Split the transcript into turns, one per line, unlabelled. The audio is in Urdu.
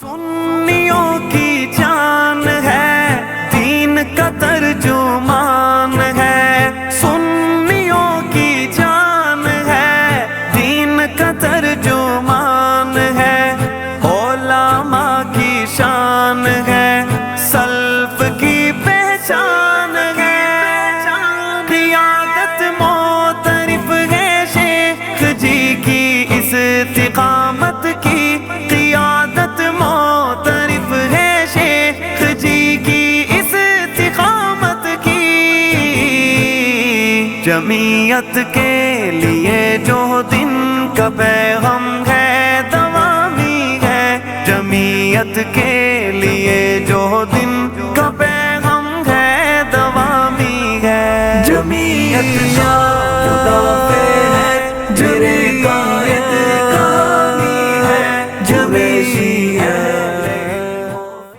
سنیوں کی جان ہے، دین کا ترجمان ہے۔ سنیوں کی جان ہے، دین کا ترجمان ہے۔ علماء کی شان ہے، سلف کی پہچان ہے۔ قیادت معترف ہے شیخ جی کی استقامت کی، قیادت معترف ہے شیخ جی کی استقامت کی۔ جمعیت کے لیے جو دن کا پیغام ہے دوامی ہے، جمعیت کے لیے جو دن